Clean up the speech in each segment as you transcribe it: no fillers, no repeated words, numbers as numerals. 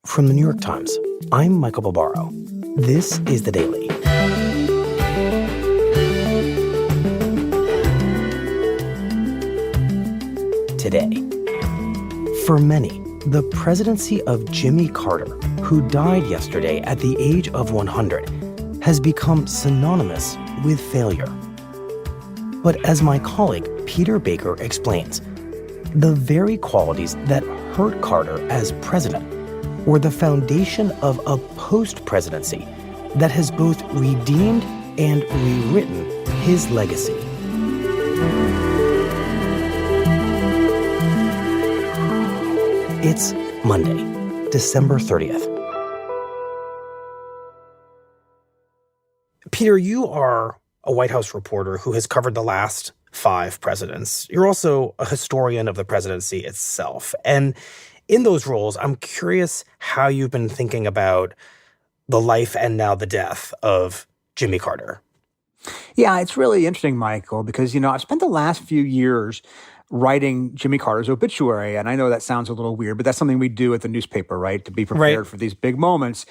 From the New York Times, I'm Michael Barbaro. This is The Daily. Today, for many, the presidency of Jimmy Carter, who died yesterday at the age of 100, has become synonymous with failure. But as my colleague Peter Baker explains, the very qualities that hurt Carter as president were the foundation of a post-presidency that has both redeemed and rewritten his legacy. It's Monday, December 30th. Peter, you are a White House reporter who has covered the last 5 presidents. You're also a historian of the presidency itself. And in those roles, I'm curious how you've been thinking about the life and now the death of Jimmy Carter. Yeah, it's really interesting, Michael, because, I've spent the last few years writing Jimmy Carter's obituary. And I know that sounds a little weird, but that's something we do at the newspaper, right? To be prepared for these big moments.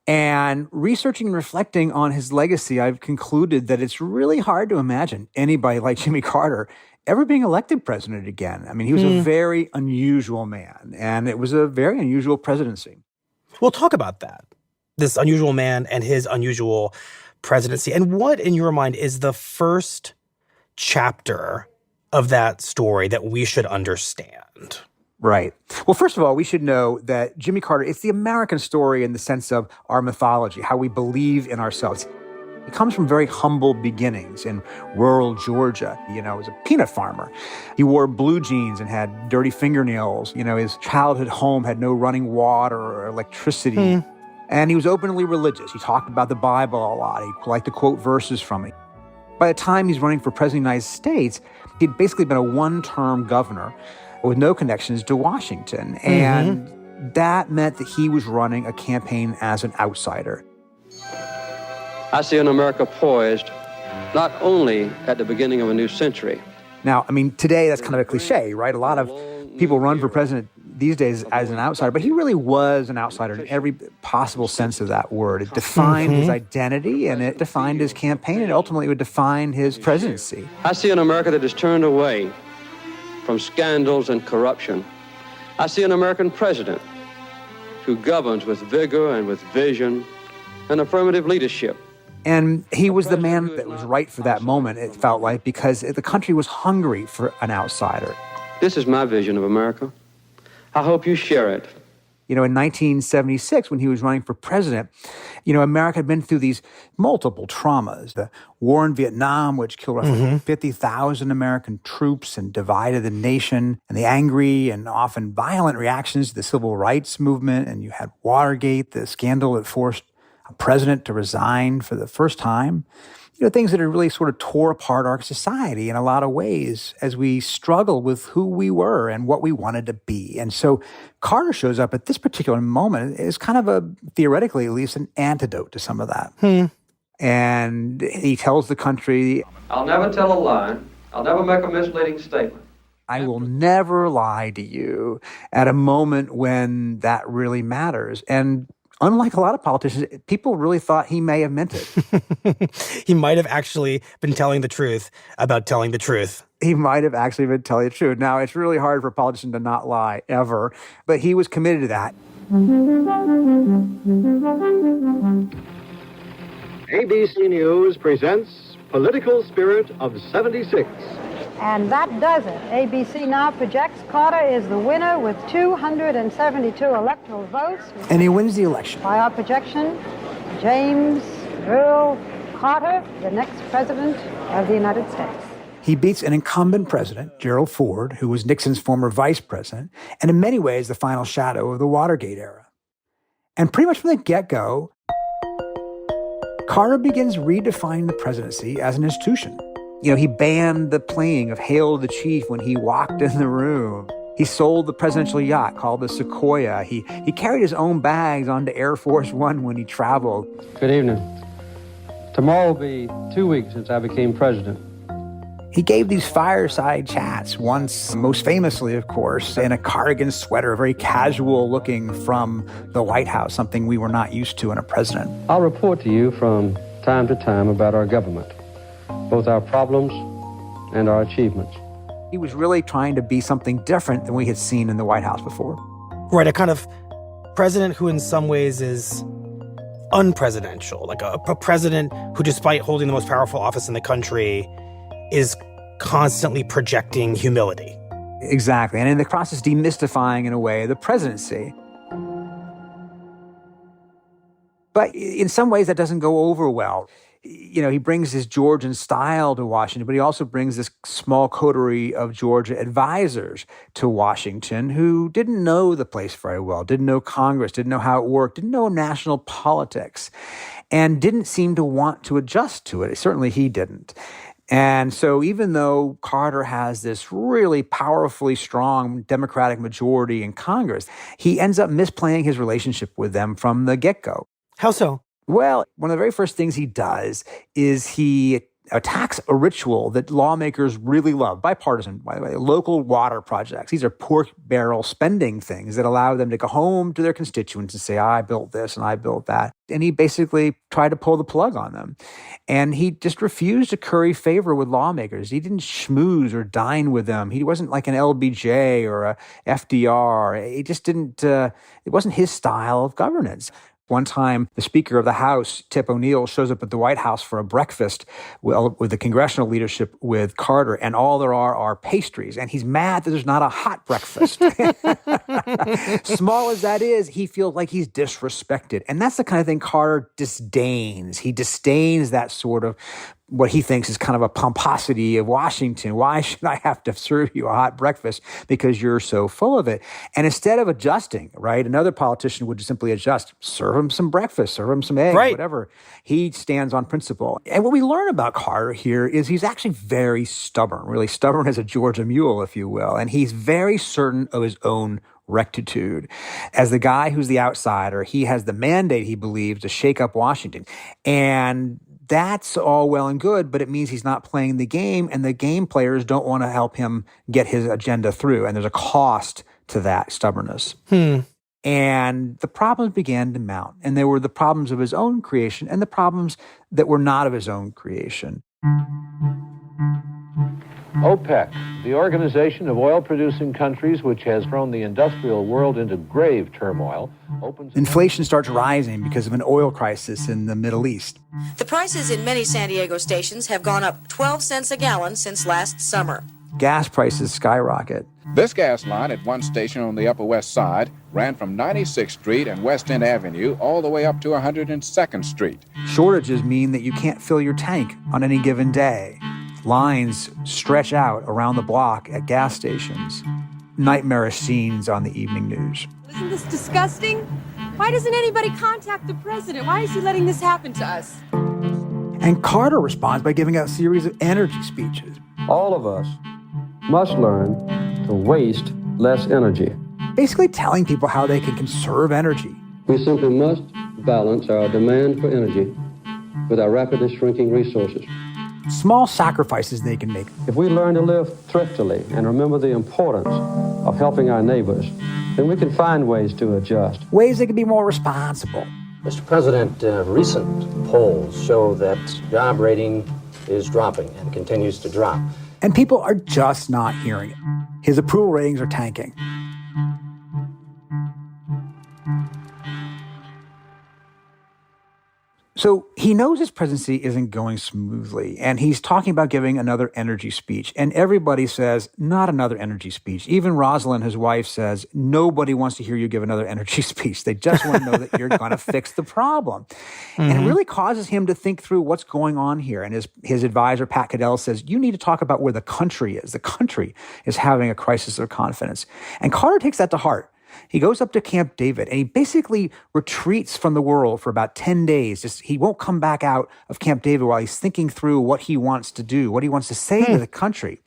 And researching and reflecting on his legacy, I've concluded that it's really hard to imagine anybody like Jimmy Carter ever being elected president again. I mean, he was a very unusual man, and it was a very unusual presidency. We'll talk about that, this unusual man and his unusual presidency. And what, in your mind, is the first chapter of that story that we should understand? Right. Well, first of all, we should know that Jimmy Carter, it's the American story in the sense of our mythology, how we believe in ourselves. He comes from very humble beginnings in rural Georgia. As a peanut farmer. He wore blue jeans and had dirty fingernails. His childhood home had no running water or electricity. And he was openly religious. He talked about the Bible a lot. He liked to quote verses from it. By the time he's running for president of the United States, he'd basically been a one-term governor with no connections to Washington. And that meant that he was running a campaign as an outsider. I see an America poised not only at the beginning of a new century. Now, today that's kind of a cliche, right? A lot of people run for president these days as an outsider, but he really was an outsider in every possible sense of that word. It defined his identity, and it defined his campaign, and ultimately it would define his presidency. I see an America that is turned away from scandals and corruption. I see an American president who governs with vigor and with vision and affirmative leadership. And he was the man that was right for that moment, it felt like, because the country was hungry for an outsider. This is my vision of America. I hope you share it. In 1976, when he was running for president, America had been through these multiple traumas. The war in Vietnam, which killed roughly 50,000 American troops and divided the nation, and the angry and often violent reactions to the civil rights movement. And you had Watergate, the scandal that forced a president to resign for the first time. Things that had really sort of tore apart our society in a lot of ways as we struggled with who we were and what we wanted to be. And so Carter shows up at this particular moment as kind of theoretically at least, an antidote to some of that. And he tells the country, I'll never tell a lie. I'll never make a misleading statement. I will never lie to you at a moment when that really matters. And unlike a lot of politicians, people really thought he may have meant it. He might have actually been telling the truth about telling the truth. He might have actually been telling the truth. Now, it's really hard for a politician to not lie, ever. But he was committed to that. ABC News presents Political Spirit of 76. And that does it. ABC now projects Carter is the winner with 272 electoral votes. And he wins the election. By our projection, James Earl Carter, the next president of the United States. He beats an incumbent president, Gerald Ford, who was Nixon's former vice president, and in many ways the final shadow of the Watergate era. And pretty much from the get-go, Carter begins redefining the presidency as an institution. He banned the playing of Hail to the Chief when he walked in the room. He sold the presidential yacht called the Sequoia. He carried his own bags onto Air Force One when he traveled. Good evening. Tomorrow will be 2 weeks since I became president. He gave these fireside chats, once, most famously, of course, in a cardigan sweater, very casual looking from the White House, something we were not used to in a president. I'll report to you from time to time about our government, both our problems and our achievements. He was really trying to be something different than we had seen in the White House before. Right, a kind of president who in some ways is unpresidential, like a president who, despite holding the most powerful office in the country, is constantly projecting humility. Exactly. And in the process, demystifying, in a way, the presidency. But in some ways, that doesn't go over well. You know, he brings his Georgian style to Washington, but he also brings this small coterie of Georgia advisors to Washington who didn't know the place very well, didn't know Congress, didn't know how it worked, didn't know national politics, and didn't seem to want to adjust to it. Certainly he didn't. And so even though Carter has this really powerfully strong Democratic majority in Congress, he ends up misplaying his relationship with them from the get-go. How so? Well, one of the very first things he does is he attacks a ritual that lawmakers really love, bipartisan, by the way, local water projects. These are pork barrel spending things that allow them to go home to their constituents and say, I built this and I built that. And he basically tried to pull the plug on them. And he just refused to curry favor with lawmakers. He didn't schmooze or dine with them. He wasn't like an LBJ or a FDR. He just didn't, it wasn't his style of governance. One time, the Speaker of the House, Tip O'Neill, shows up at the White House for a breakfast with the congressional leadership with Carter, and all there are pastries. And he's mad that there's not a hot breakfast. Small as that is, he feels like he's disrespected. And that's the kind of thing Carter disdains. He disdains that sort of what he thinks is kind of a pomposity of Washington. Why should I have to serve you a hot breakfast because you're so full of it? And instead of adjusting, right, another politician would simply adjust, serve him some breakfast, serve him some eggs, whatever. He stands on principle. And what we learn about Carter here is he's actually very stubborn, really stubborn as a Georgia mule, if you will. And he's very certain of his own rectitude. As the guy who's the outsider, he has the mandate, he believes, to shake up Washington. And that's all well and good, but it means he's not playing the game, and the game players don't want to help him get his agenda through. And there's a cost to that stubbornness. And the problems began to mount. And there were the problems of his own creation and the problems that were not of his own creation. OPEC, the organization of oil-producing countries which has thrown the industrial world into grave turmoil, Inflation starts rising because of an oil crisis in the Middle East. The prices in many San Diego stations have gone up 12 cents a gallon since last summer. Gas prices skyrocket. This gas line at one station on the Upper West Side ran from 96th Street and West End Avenue all the way up to 102nd Street. Shortages mean that you can't fill your tank on any given day. Lines stretch out around the block at gas stations. Nightmarish scenes on the evening news. Isn't this disgusting? Why doesn't anybody contact the president? Why is he letting this happen to us? And Carter responds by giving out a series of energy speeches. All of us must learn to waste less energy. Basically telling people how they can conserve energy. We simply must balance our demand for energy with our rapidly shrinking resources. Small sacrifices they can make. If we learn to live thriftily and remember the importance of helping our neighbors, then we can find ways to adjust. Ways they can be more responsible. Mr. President, recent polls show that job rating is dropping and continues to drop. And people are just not hearing it. His approval ratings are tanking. So he knows his presidency isn't going smoothly, and he's talking about giving another energy speech. And everybody says, not another energy speech. Even Rosalind, his wife, says, nobody wants to hear you give another energy speech. They just want to know that you're going to fix the problem. And it really causes him to think through what's going on here. And his advisor, Pat Caddell, says, you need to talk about where the country is. The country is having a crisis of confidence. And Carter takes that to heart. He goes up to Camp David and he basically retreats from the world for about 10 days. He won't come back out of Camp David while he's thinking through what he wants to do, what he wants to say to the country.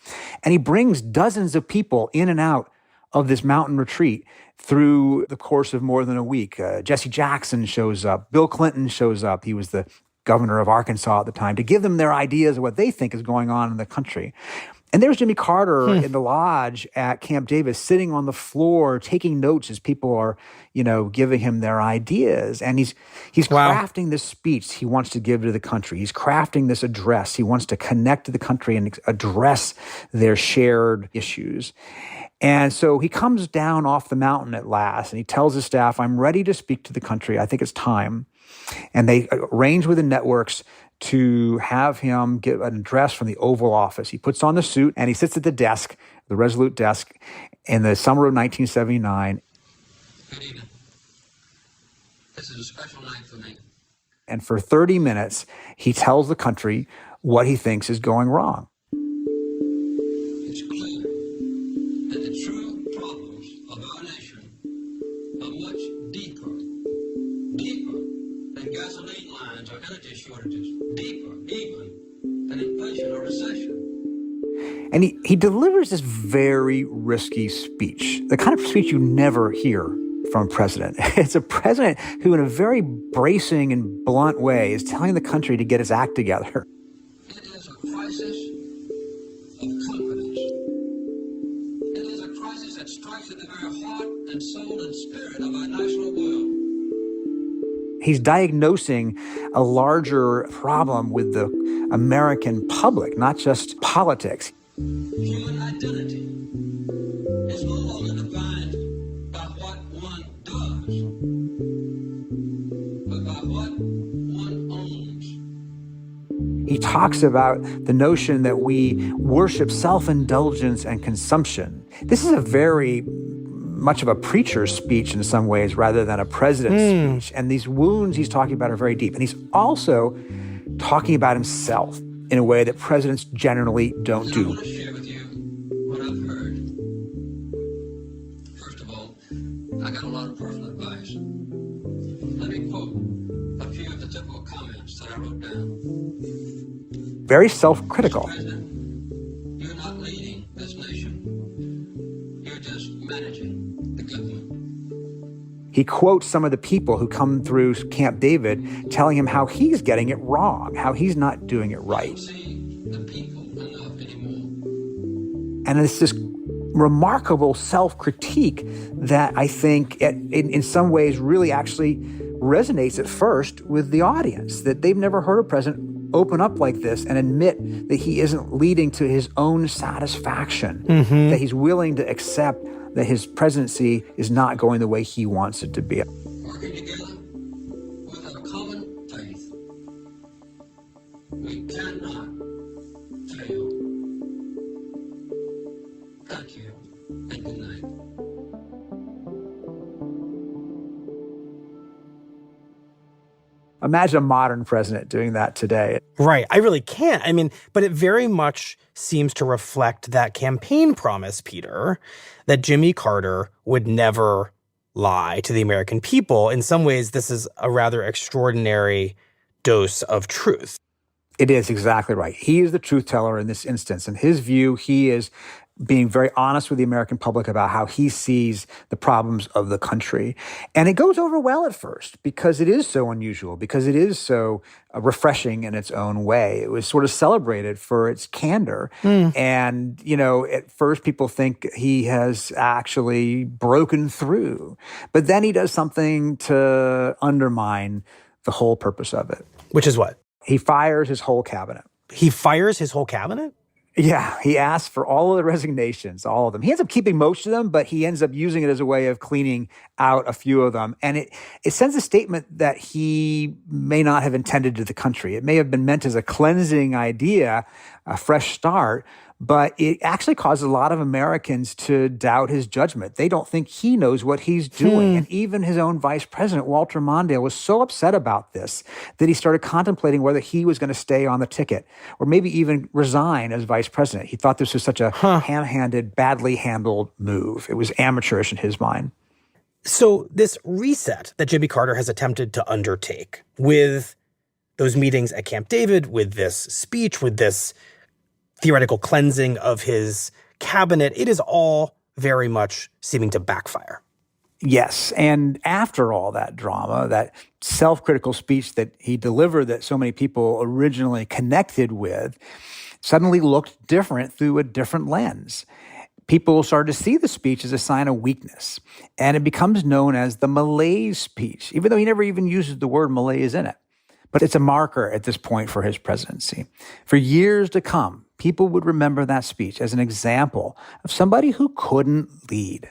And he brings dozens of people in and out of this mountain retreat through the course of more than a week. Jesse Jackson shows up. Bill Clinton shows up. He was the governor of Arkansas at the time, to give them their ideas of what they think is going on in the country. And there's Jimmy Carter in the lodge at Camp David, sitting on the floor, taking notes as people are, giving him their ideas. And he's crafting this speech he wants to give to the country. He's crafting this address. He wants to connect to the country and address their shared issues. And so he comes down off the mountain at last, and he tells his staff, I'm ready to speak to the country. I think it's time. And they arrange with the networks to have him give an address from the Oval Office. He puts on the suit and he sits at the desk, the Resolute desk, in the summer of 1979. Good evening. This is a special night for me. And for 30 minutes, he tells the country what he thinks is going wrong. It's clear that the true problems of our nation are much deeper than gasoline lines or energy shortages, deeper even than inflation or recession. And he delivers this very risky speech, the kind of speech you never hear from a president. It's a president who, in a very bracing and blunt way, is telling the country to get its act together. It is a crisis of confidence. It is a crisis that strikes at the very heart and soul and spirit of our national world. He's diagnosing a larger problem with the American public, not just politics. Human identity is no longer defined by what one does, but by what one owns. He talks about the notion that we worship self-indulgence and consumption. This is a very much of a preacher's speech in some ways rather than a president's speech. And these wounds he's talking about are very deep. And he's also talking about himself in a way that presidents generally don't do. I want to share with you what I've heard. First of all, I got a lot of personal advice. Let me quote a few of the typical comments that I wrote down. Very self-critical. President, you're not leading this nation. You're just managing the government. He quotes some of the people who come through Camp David telling him how he's getting it wrong, how he's not doing it right. I don't see the people enough anymore. And it's this remarkable self-critique that I think in some ways really actually resonates at first with the audience, that they've never heard a president open up like this and admit that he isn't leading to his own satisfaction, that he's willing to accept that his presidency is not going the way he wants it to be. Working together with a common faith, we cannot fail. Thank you, and good night. Imagine a modern president doing that today. Right. I really can't. I mean, but it very much seems to reflect that campaign promise, Peter, that Jimmy Carter would never lie to the American people. In some ways, this is a rather extraordinary dose of truth. It is exactly right. He is the truth teller in this instance. In his view, he is being very honest with the American public about how he sees the problems of the country. And it goes over well at first because it is so unusual, because it is so refreshing in its own way. It was sort of celebrated for its candor. And, at first people think he has actually broken through. But then he does something to undermine the whole purpose of it. Which is what? He fires his whole cabinet. He fires his whole cabinet? Yeah, he asked for all of the resignations, all of them. He ends up keeping most of them, but he ends up using it as a way of cleaning out a few of them. And it sends a statement that he may not have intended to the country. It may have been meant as a cleansing idea, a fresh start, but it actually causes a lot of Americans to doubt his judgment. They don't think he knows what he's doing. And even his own vice president, Walter Mondale, was so upset about this that he started contemplating whether he was going to stay on the ticket or maybe even resign as vice president. He thought this was such a ham-handed, badly handled move. It was amateurish in his mind. So this reset that Jimmy Carter has attempted to undertake with those meetings at Camp David, with this speech, with this theoretical cleansing of his cabinet, it is all very much seeming to backfire. Yes, and after all that drama, that self-critical speech that he delivered that so many people originally connected with suddenly looked different through a different lens. People started to see the speech as a sign of weakness, and it becomes known as the malaise speech, even though he never even uses the word malaise in it. But it's a marker at this point for his presidency. For years to come, people would remember that speech as an example of somebody who couldn't lead.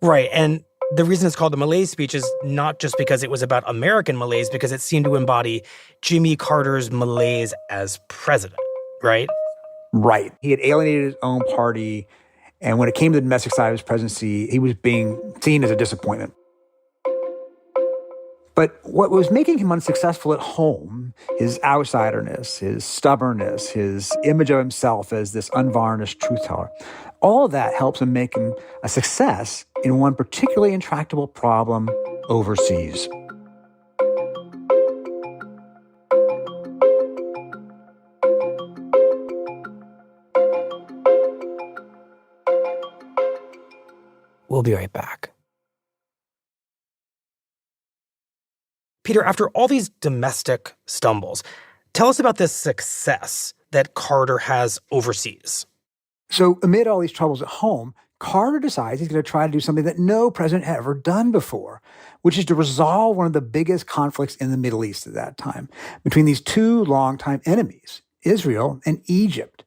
Right, and the reason it's called the malaise speech is not just because it was about American malaise, because it seemed to embody Jimmy Carter's malaise as president, right? Right. He had alienated his own party, and when it came to the domestic side of his presidency, he was being seen as a disappointment. But what was making him unsuccessful at home, his outsiderness, his stubbornness, his image of himself as this unvarnished truth teller, all of that helps him make him a success in one particularly intractable problem overseas. We'll be right back. Peter, after all these domestic stumbles, tell us about this success that Carter has overseas. So amid all these troubles at home, Carter decides he's going to try to do something that no president had ever done before, which is to resolve one of the biggest conflicts in the Middle East at that time between these two longtime enemies, Israel and Egypt.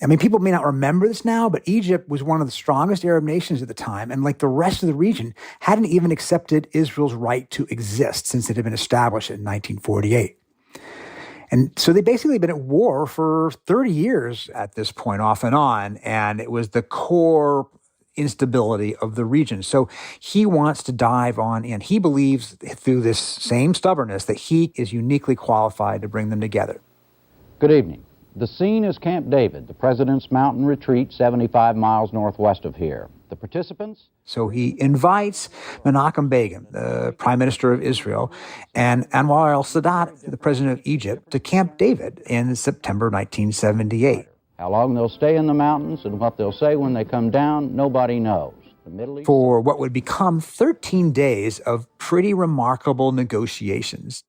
I mean, people may not remember this now, but Egypt was one of the strongest Arab nations at the time, and like the rest of the region, hadn't even accepted Israel's right to exist since it had been established in 1948. And so they basically been at war for 30 years at this point, off and on, and it was the core instability of the region. So he wants to dive on in. He believes through this same stubbornness that he is uniquely qualified to bring them together. Good evening. The scene is Camp David, the President's Mountain Retreat 75 miles northwest of here. The participants? So he invites Menachem Begin, the Prime Minister of Israel, and Anwar al-Sadat, the President of Egypt, to Camp David in September 1978. How long they'll stay in the mountains and what they'll say when they come down, nobody knows. The Middle East? For what would become 13 days of pretty remarkable negotiations.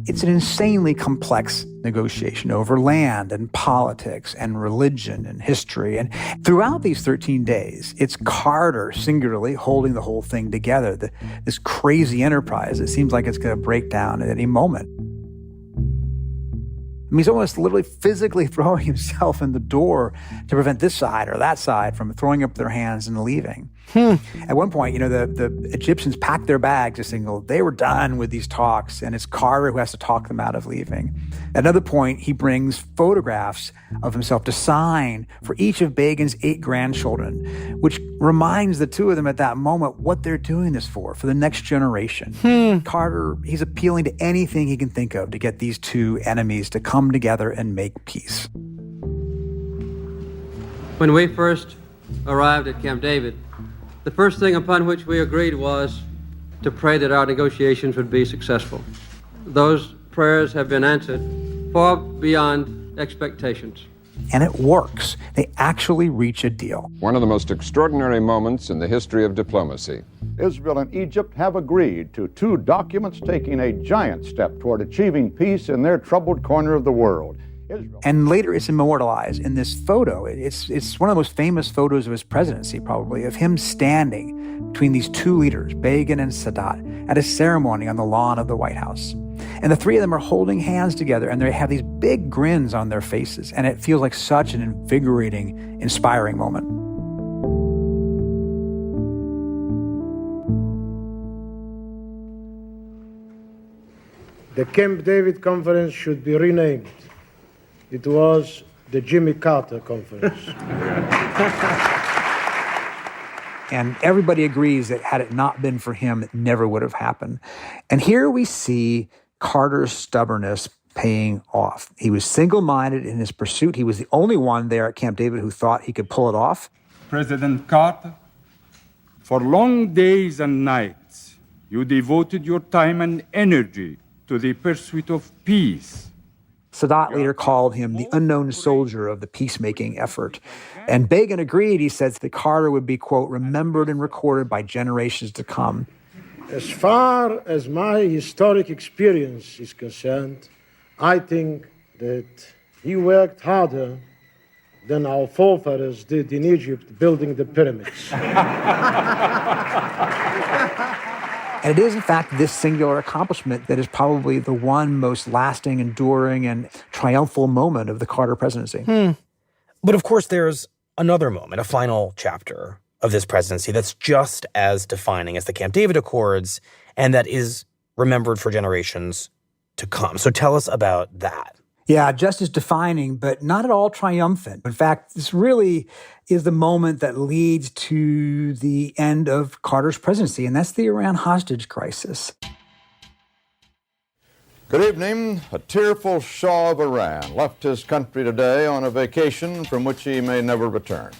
It's an insanely complex negotiation over land and politics and religion and history. And throughout these 13 days, it's Carter singularly holding the whole thing together, this crazy enterprise that seems like it's going to break down at any moment. I mean, he's almost literally physically throwing himself in the door to prevent this side or that side from throwing up their hands and leaving. At one point, the Egyptians packed their bags to signal they were done with these talks, and it's Carter who has to talk them out of leaving. At another point, he brings photographs of himself to sign for each of Begin's 8 grandchildren, which reminds the two of them at that moment what they're doing this for the next generation. Carter, he's appealing to anything he can think of to get these two enemies to come together and make peace. When we first arrived at Camp David, the first thing upon which we agreed was to pray that our negotiations would be successful. Those prayers have been answered far beyond expectations. And it works. They actually reach a deal. One of the most extraordinary moments in the history of diplomacy. Israel and Egypt have agreed to 2 documents taking a giant step toward achieving peace in their troubled corner of the world. And later it's immortalized in this photo. It's one of the most famous photos of his presidency, probably, of him standing between these two leaders, Begin and Sadat, at a ceremony on the lawn of the White House. And the three of them are holding hands together, and they have these big grins on their faces. And it feels like such an invigorating, inspiring moment. The Camp David Conference should be renamed. It was the Jimmy Carter Conference. And everybody agrees that had it not been for him, it never would have happened. And here we see Carter's stubbornness paying off. He was single-minded in his pursuit. He was the only one there at Camp David who thought he could pull it off. President Carter, for long days and nights, you devoted your time and energy to the pursuit of peace. Sadat later called him the unknown soldier of the peacemaking effort. And Begin agreed. He said that Carter would be, quote, remembered and recorded by generations to come. As far as my historic experience is concerned, I think that he worked harder than our forefathers did in Egypt building the pyramids. And it is, in fact, this singular accomplishment that is probably the one most lasting, enduring, and triumphal moment of the Carter presidency. But of course, there's another moment, a final chapter of this presidency that's just as defining as the Camp David Accords, and that is remembered for generations to come. So tell us about that. Yeah, just as defining, but not at all triumphant. In fact, this really is the moment that leads to the end of Carter's presidency, and that's the Iran hostage crisis. Good evening. A tearful Shah of Iran left his country today on a vacation from which he may never return.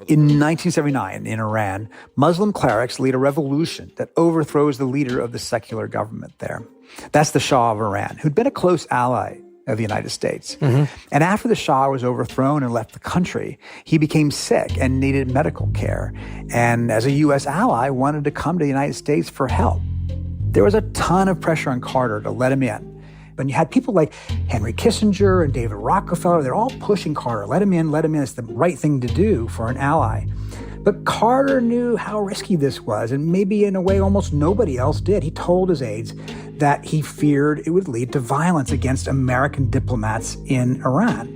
In 1979, in Iran, Muslim clerics lead a revolution that overthrows the leader of the secular government there. That's the Shah of Iran, who'd been a close ally of the United States. And after the Shah was overthrown and left the country, he became sick and needed medical care. And as a U.S. ally, wanted to come to the United States for help. There was a ton of pressure on Carter to let him in. But you had people like Henry Kissinger and David Rockefeller. They're all pushing Carter. Let him in, let him in. It's the right thing to do for an ally. But Carter knew how risky this was, and maybe in a way almost nobody else did. He told his aides that he feared it would lead to violence against American diplomats in Iran.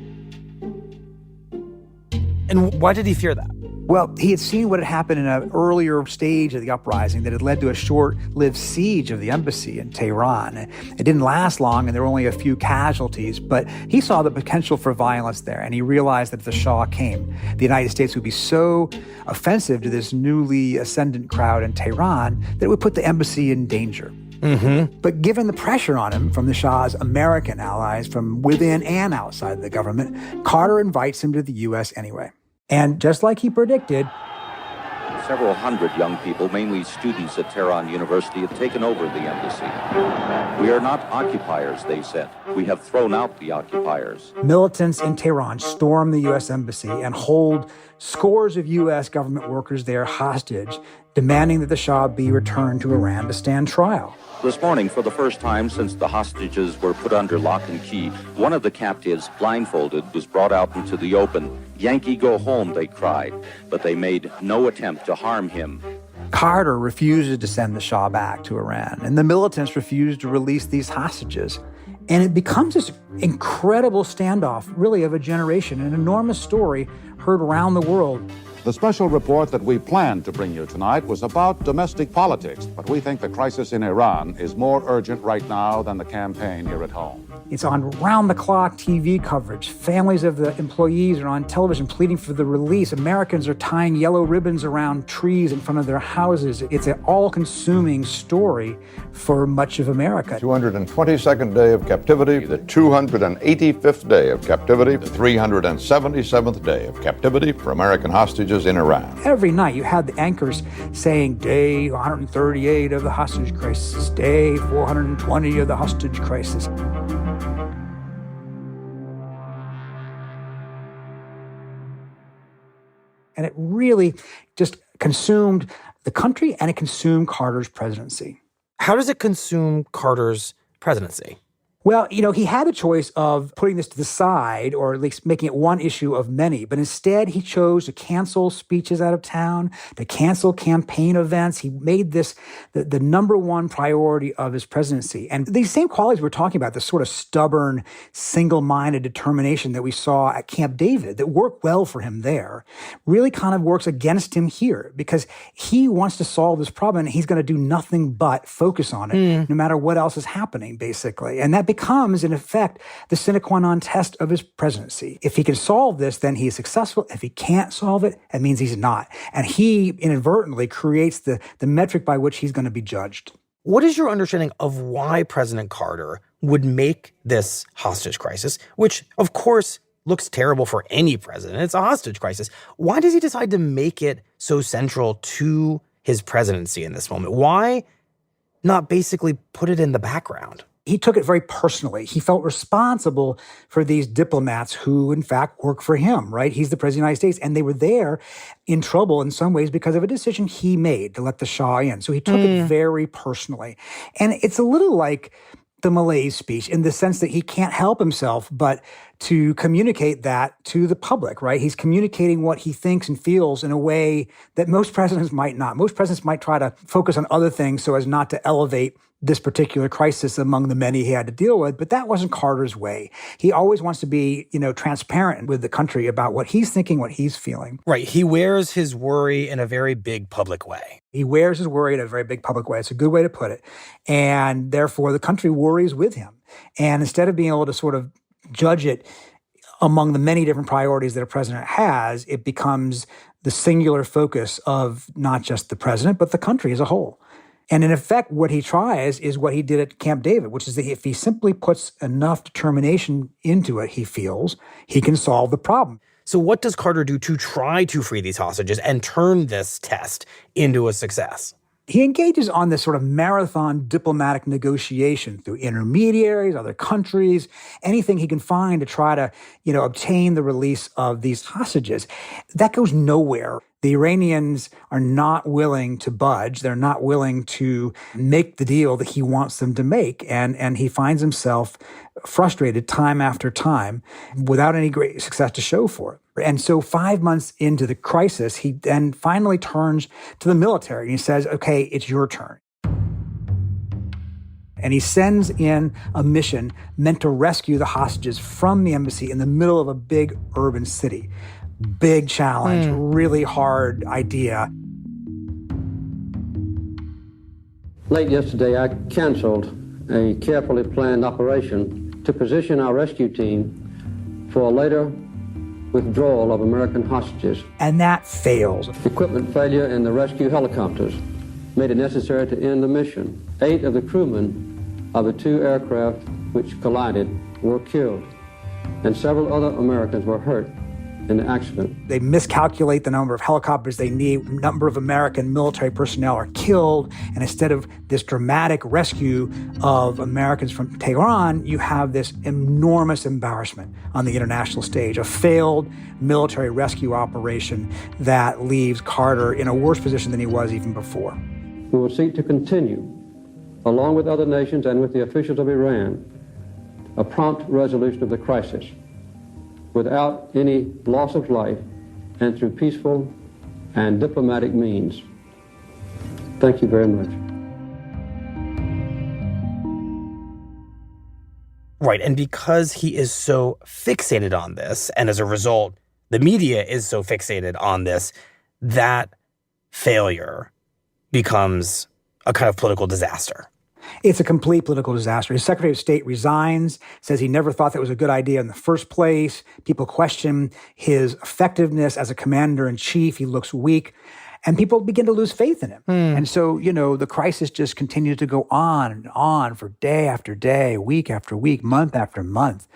And why did he fear that? Well, he had seen what had happened in an earlier stage of the uprising that had led to a short-lived siege of the embassy in Tehran. It didn't last long, and there were only a few casualties, but he saw the potential for violence there, and he realized that if the Shah came, the United States would be so offensive to this newly ascendant crowd in Tehran that it would put the embassy in danger. But given the pressure on him from the Shah's American allies from within and outside the government, Carter invites him to the U.S. anyway. And just like he predicted, several hundred young people, mainly students at Tehran University, have taken over the embassy. We are not occupiers, they said. We have thrown out the occupiers. Militants in Tehran storm the U.S. embassy and hold scores of U.S. government workers there hostage, demanding that the Shah be returned to Iran to stand trial. This morning, for the first time since the hostages were put under lock and key, one of the captives, blindfolded, was brought out into the open. "Yankee, go home," they cried, but they made no attempt to harm him. Carter refuses to send the Shah back to Iran, and the militants refuse to release these hostages. And it becomes this incredible standoff, really, of a generation, an enormous story heard around the world. The special report that we planned to bring you tonight was about domestic politics, but we think the crisis in Iran is more urgent right now than the campaign here at home. It's on round-the-clock TV coverage. Families of the employees are on television pleading for the release. Americans are tying yellow ribbons around trees in front of their houses. It's an all-consuming story for much of America. 222nd day of captivity, the 285th day of captivity, the 377th day of captivity for American hostages in Iran. Every night you had the anchors saying, day 138 of the hostage crisis, day 420 of the hostage crisis. And it really just consumed the country, and it consumed Carter's presidency. How does it consume Carter's presidency? Well, he had a choice of putting this to the side or at least making it one issue of many. But instead, he chose to cancel speeches out of town, to cancel campaign events. He made this the number one priority of his presidency. And these same qualities we're talking about, this sort of stubborn, single-minded determination that we saw at Camp David that worked well for him there, really kind of works against him here because he wants to solve this problem and he's going to do nothing but focus on it, no matter what else is happening, basically. And that becomes, in effect, the sine qua non test of his presidency. If he can solve this, then he is successful. If he can't solve it, it means he's not. And he inadvertently creates the metric by which he's going to be judged. What is your understanding of why President Carter would make this hostage crisis, which, of course, looks terrible for any president? It's a hostage crisis. Why does he decide to make it so central to his presidency in this moment? Why not basically put it in the background? He took it very personally. He felt responsible for these diplomats who, in fact, work for him, right? He's the President of the United States, and they were there in trouble in some ways because of a decision he made to let the Shah in. So he took it very personally. And it's a little like the malaise speech in the sense that he can't help himself but to communicate that to the public, right? He's communicating what he thinks and feels in a way that most presidents might not. Most presidents might try to focus on other things so as not to elevate this particular crisis among the many he had to deal with, but that wasn't Carter's way. He always wants to be, transparent with the country about what he's thinking, what he's feeling. Right. He wears his worry in a very big public way. He wears his worry in a very big public way. It's a good way to put it. And therefore, the country worries with him. And instead of being able to sort of judge it among the many different priorities that a president has, it becomes the singular focus of not just the president, but the country as a whole. And in effect, what he tries is what he did at Camp David, which is that if he simply puts enough determination into it, he feels, he can solve the problem. So what does Carter do to try to free these hostages and turn this test into a success? He engages on this sort of marathon diplomatic negotiation through intermediaries, other countries, anything he can find to try to, obtain the release of these hostages. That goes nowhere. The Iranians are not willing to budge. They're not willing to make the deal that he wants them to make. And he finds himself frustrated time after time without any great success to show for it. And so 5 months into the crisis, he then finally turns to the military and he says, okay, it's your turn. And he sends in a mission meant to rescue the hostages from the embassy in the middle of a big urban city. Big challenge, really hard idea. Late yesterday, I canceled a carefully planned operation to position our rescue team for a later withdrawal of American hostages. And that fails. Equipment failure in the rescue helicopters made it necessary to end the mission. 8 of the crewmen of the 2 aircraft which collided were killed, and several other Americans were hurt in the accident. They miscalculate the number of helicopters they need. A number of American military personnel are killed. And instead of this dramatic rescue of Americans from Tehran, you have this enormous embarrassment on the international stage, a failed military rescue operation that leaves Carter in a worse position than he was even before. We will seek to continue, along with other nations and with the officials of Iran, a prompt resolution of the crisis, without any loss of life and through peaceful and diplomatic means. Thank you very much. Right, and because he is so fixated on this, and as a result, the media is so fixated on this, that failure becomes a kind of political disaster. It's a complete political disaster. His Secretary of State resigns, says he never thought that was a good idea in the first place. People question his effectiveness as a commander-in-chief. He looks weak. And people begin to lose faith in him. And so, the crisis just continues to go on and on for day after day, week after week, month after month.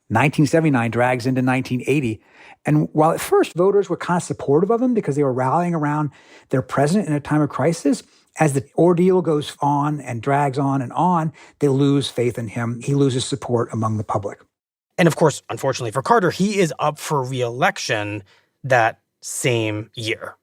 1979 drags into 1980. And while at first voters were kind of supportive of him because they were rallying around their president in a time of crisis, as the ordeal goes on and drags on, they lose faith in him. He loses support among the public. And of course, unfortunately for Carter, he is up for re-election that same year.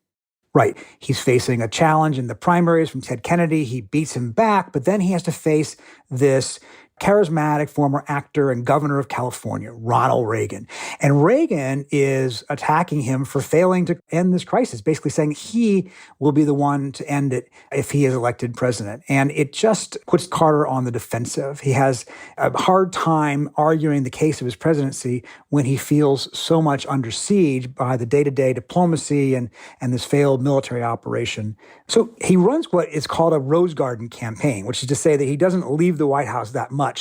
Right. He's facing a challenge in the primaries from Ted Kennedy. He beats him back, but then he has to face this charismatic former actor and governor of California, Ronald Reagan. And Reagan is attacking him for failing to end this crisis, basically saying he will be the one to end it if he is elected president. And it just puts Carter on the defensive. He has a hard time arguing the case of his presidency when he feels so much under siege by the day-to-day diplomacy and this failed military operation. So he runs what is called a Rose Garden campaign, which is to say that he doesn't leave the White House that much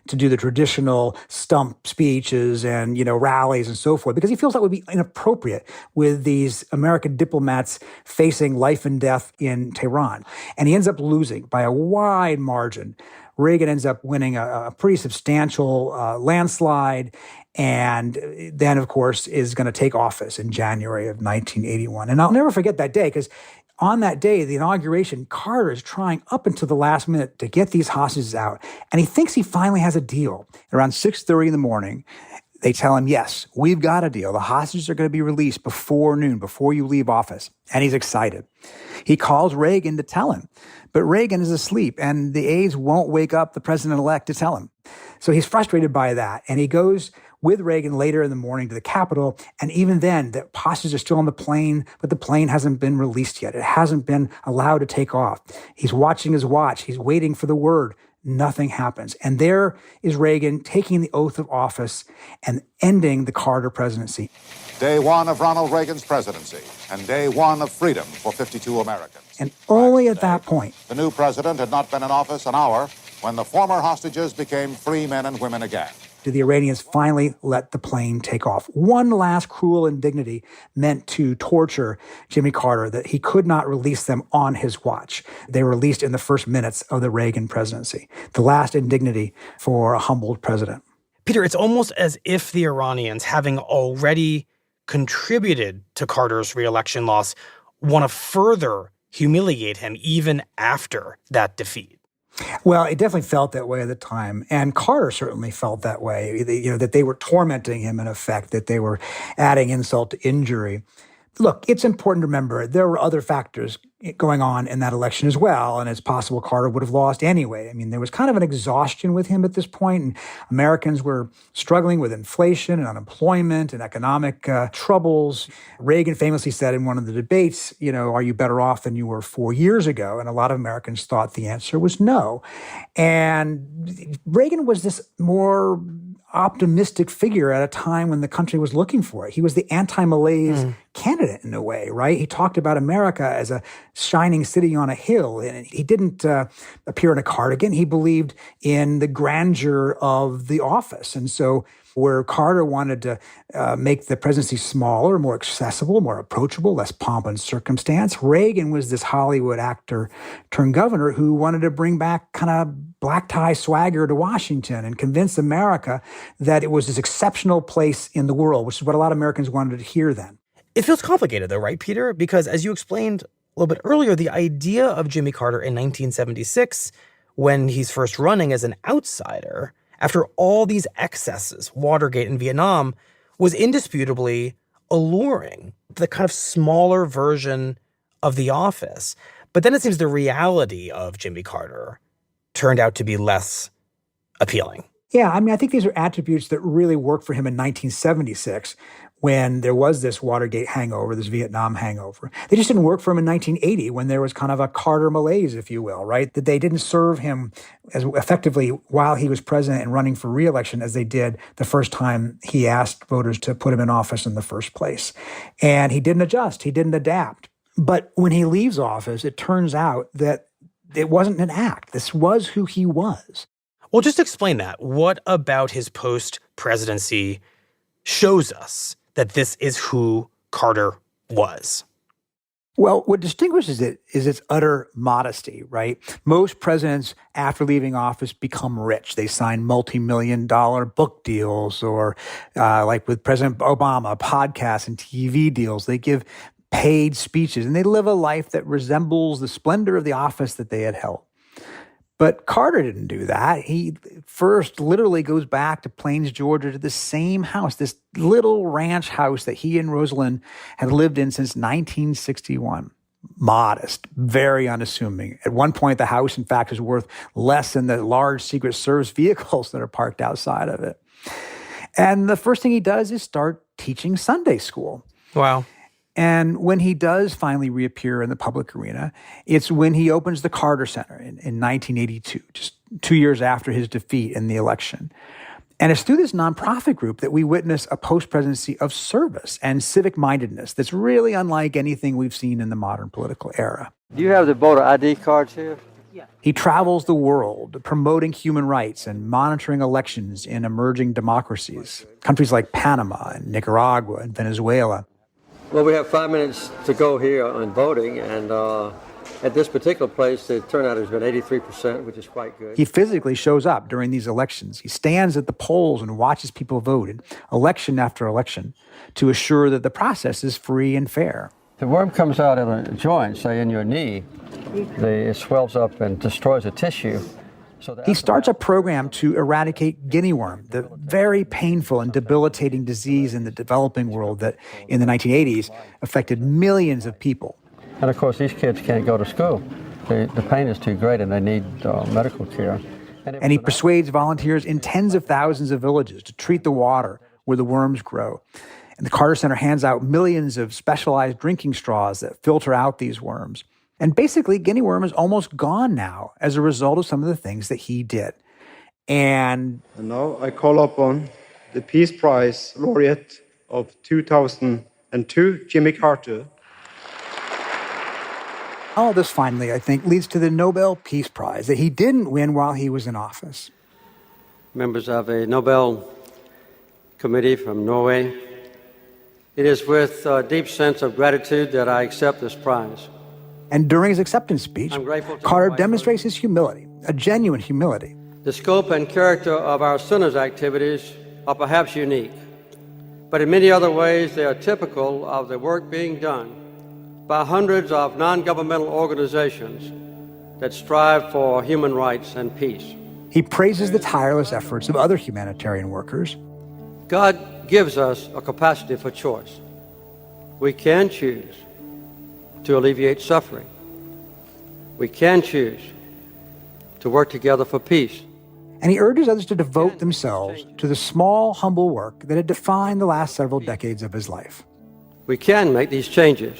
to do the traditional stump speeches and, rallies and so forth, because he feels that would be inappropriate with these American diplomats facing life and death in Tehran. And he ends up losing by a wide margin. Reagan ends up winning a pretty substantial landslide, and then, of course, is going to take office in January of 1981. And I'll never forget that day because On that day, the inauguration, Carter is trying up until the last minute to get these hostages out. And he thinks he finally has a deal. Around 6:30 in the morning, they tell him, yes, we've got a deal. The hostages are going to be released before noon, before you leave office. And he's excited. He calls Reagan to tell him. But Reagan is asleep, and the aides won't wake up the president-elect to tell him. So he's frustrated by that. And he goes with Reagan later in the morning to the Capitol. And even then, the hostages are still on the plane, but the plane hasn't been released yet. It hasn't been allowed to take off. He's watching his watch. He's waiting for the word. Nothing happens. And there is Reagan taking the oath of office and ending the Carter presidency. Day one of Ronald Reagan's presidency, and day one of freedom for 52 Americans. And only at that point, the new president had not been in office an hour when the former hostages became free men and women again. Did the Iranians finally let the plane take off? One last cruel indignity meant to torture Jimmy Carter, that he could not release them on his watch. They were released in the first minutes of the Reagan presidency. The last indignity for a humbled president. Peter, it's almost as if the Iranians, having already contributed to Carter's re-election loss, want to further humiliate him even after that defeat. Well, it definitely felt that way at the time. And Carter certainly felt that way, that they were tormenting him in effect, that they were adding insult to injury. Look, it's important to remember there were other factors going on in that election as well, and it's possible Carter would have lost anyway. I mean, there was kind of an exhaustion with him at this point, and Americans were struggling with inflation and unemployment and economic troubles. Reagan famously said in one of the debates, are you better off than you were 4 years ago? And a lot of Americans thought the answer was no. And Reagan was this more optimistic figure at a time when the country was looking for it. He was the anti-malaise candidate in a way, right? He talked about America as a shining city on a hill, and he didn't appear in a cardigan. He believed in the grandeur of the office. And so where Carter wanted to make the presidency smaller, more accessible, more approachable, less pomp and circumstance, Reagan was this Hollywood actor turned governor who wanted to bring back kind of black tie swagger to Washington and convince America that it was this exceptional place in the world, which is what a lot of Americans wanted to hear then. It feels complicated though, right, Peter? Because as you explained a little bit earlier, the idea of Jimmy Carter in 1976, when he's first running as an outsider, after all these excesses, Watergate and Vietnam, was indisputably alluring, the kind of smaller version of the office. But then it seems the reality of Jimmy Carter turned out to be less appealing. Yeah, I think these are attributes that really worked for him in 1976 when there was this Watergate hangover, this Vietnam hangover. They just didn't work for him in 1980 when there was kind of a Carter malaise, if you will, right? That they didn't serve him as effectively while he was president and running for re-election as they did the first time he asked voters to put him in office in the first place. And he didn't adjust. He didn't adapt. But when he leaves office, it turns out that it wasn't an act. This was who he was. Well, just explain that. What about his post-presidency shows us that this is who Carter was? Well, what distinguishes it is its utter modesty, right? Most presidents, after leaving office, become rich. They sign multi-million-dollar book deals or, like with President Obama, podcasts and TV deals. They give paid speeches, and they live a life that resembles the splendor of the office that they had held. But Carter didn't do that. He first literally goes back to Plains, Georgia, to the same house, this little ranch house that he and Rosalind had lived in since 1961. Modest, very unassuming. At one point, the house, in fact, is worth less than the large Secret Service vehicles that are parked outside of it. And the first thing he does is start teaching Sunday school. Wow. And when he does finally reappear in the public arena, it's when he opens the Carter Center in 1982, just 2 years after his defeat in the election. And it's through this nonprofit group that we witness a post-presidency of service and civic-mindedness that's really unlike anything we've seen in the modern political era. Do you have the voter ID cards here? Yeah. He travels the world promoting human rights and monitoring elections in emerging democracies, countries like Panama and Nicaragua and Venezuela. Well, we have 5 minutes to go here on voting, and at this particular place, the turnout has been 83%, which is quite good. He physically shows up during these elections. He stands at the polls and watches people vote, election after election, to assure that the process is free and fair. The worm comes out in a joint, say in your knee. It swells up and destroys the tissue. He starts a program to eradicate guinea worm, the very painful and debilitating disease in the developing world that in the 1980s affected millions of people. And of course, these kids can't go to school. The pain is too great and they need medical care. And he persuades volunteers in tens of thousands of villages to treat the water where the worms grow. And the Carter Center hands out millions of specialized drinking straws that filter out these worms. And basically, guinea worm is almost gone now as a result of some of the things that he did. And now I call upon the Peace Prize laureate of 2002, Jimmy Carter. All this finally, I think, leads to the Nobel Peace Prize that he didn't win while he was in office. Members of a Nobel Committee from Norway, it is with a deep sense of gratitude that I accept this prize. And during his acceptance speech, Carter demonstrates his humility, a genuine humility. The scope and character of our center's activities are perhaps unique, but in many other ways they are typical of the work being done by hundreds of non-governmental organizations that strive for human rights and peace. He praises the tireless efforts of other humanitarian workers. God gives us a capacity for choice. We can choose to alleviate suffering. We can choose to work together for peace. And he urges others to devote themselves to the small, humble work that had defined the last several decades of his life. We can make these changes,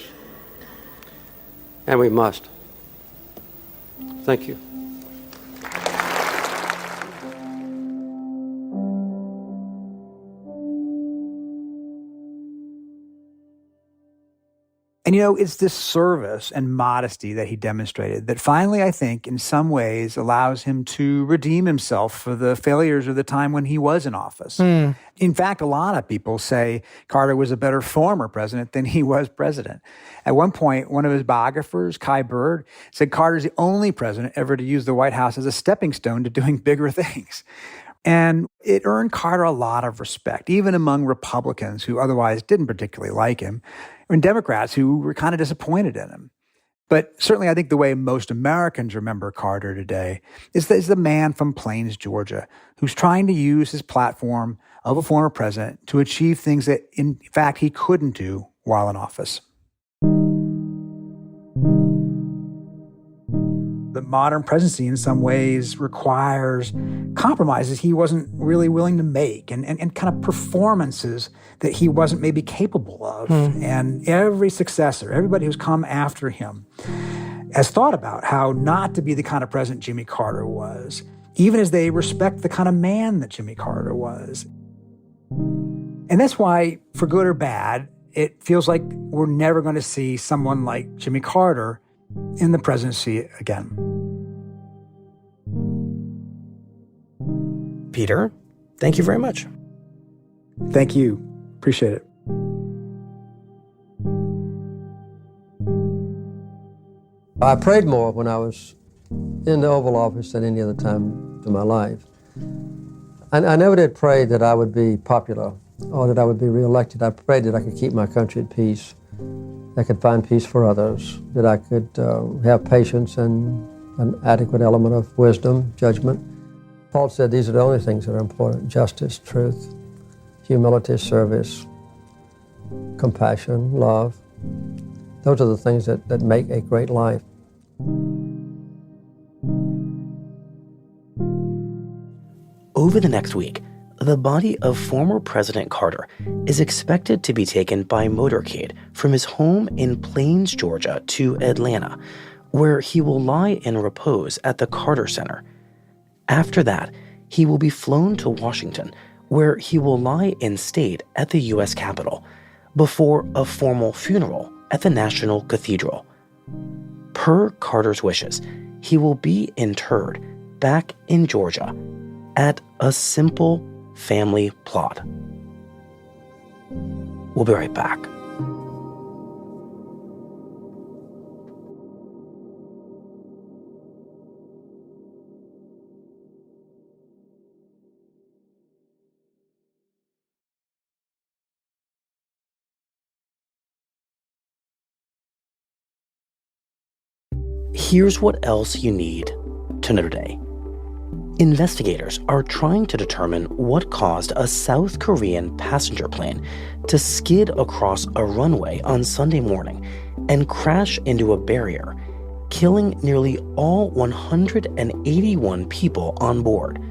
and we must. Thank you. And, you know, it's this service and modesty that he demonstrated that finally, I think, in some ways allows him to redeem himself for the failures of the time when he was in office. In fact, a lot of people say Carter was a better former president than he was president. At one point, one of his biographers, Kai Bird, said Carter's the only president ever to use the White House as a stepping stone to doing bigger things. And it earned Carter a lot of respect, even among Republicans who otherwise didn't particularly like him, and Democrats who were kind of disappointed in him. But certainly I think the way most Americans remember Carter today is the man from Plains, Georgia, who's trying to use his platform of a former president to achieve things that, in fact, he couldn't do while in office. The modern presidency in some ways requires compromises he wasn't really willing to make and kind of performances that he wasn't maybe capable of. And every successor, everybody who's come after him has thought about how not to be the kind of president Jimmy Carter was, even as they respect the kind of man that Jimmy Carter was. And that's why, for good or bad, it feels like we're never going to see someone like Jimmy Carter in the presidency again. Peter, thank you very much. Thank you. Appreciate it. I prayed more when I was in the Oval Office than any other time in my life. I never did pray that I would be popular or that I would be reelected. I prayed that I could keep my country at peace, that I could find peace for others, that I could have patience and an adequate element of wisdom, judgment. Paul said these are the only things that are important: justice, truth, humility, service, compassion, love. Those are the things that make a great life. Over the next week, the body of former President Carter is expected to be taken by motorcade from his home in Plains, Georgia, to Atlanta, where he will lie in repose at the Carter Center. After that, he will be flown to Washington, where he will lie in state at the U.S. Capitol, before a formal funeral at the National Cathedral. Per Carter's wishes, he will be interred back in Georgia at a simple family plot. We'll be right back. Here's what else you need to know today. Investigators are trying to determine what caused a South Korean passenger plane to skid across a runway on Sunday morning and crash into a barrier, killing nearly all 181 people on board.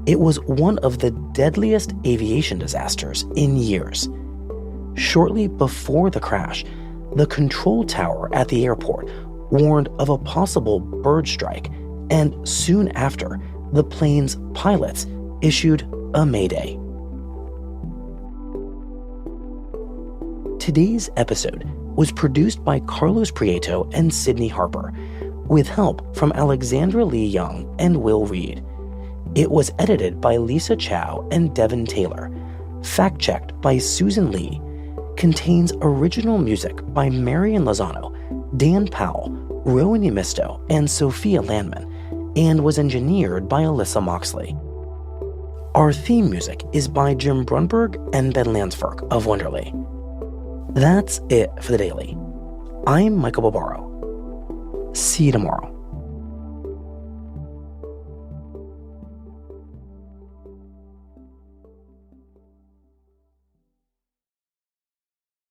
It was one of the deadliest aviation disasters in years. Shortly before the crash, the control tower at the airport warned of a possible bird strike, and soon after, the plane's pilots issued a mayday. Today's episode was produced by Carlos Prieto and Sydney Harper, with help from Alexandra Lee Young and Will Reed. It was edited by Lisa Chow and Devin Taylor, fact-checked by Susan Lee, contains original music by Marian Lozano, Dan Powell, Rowan Yamisto, and Sophia Landman, and was engineered by Alyssa Moxley. Our theme music is by Jim Brunberg and Ben Landsberg of Wonderly. That's it for the Daily. I'm Michael Barbaro. See you tomorrow.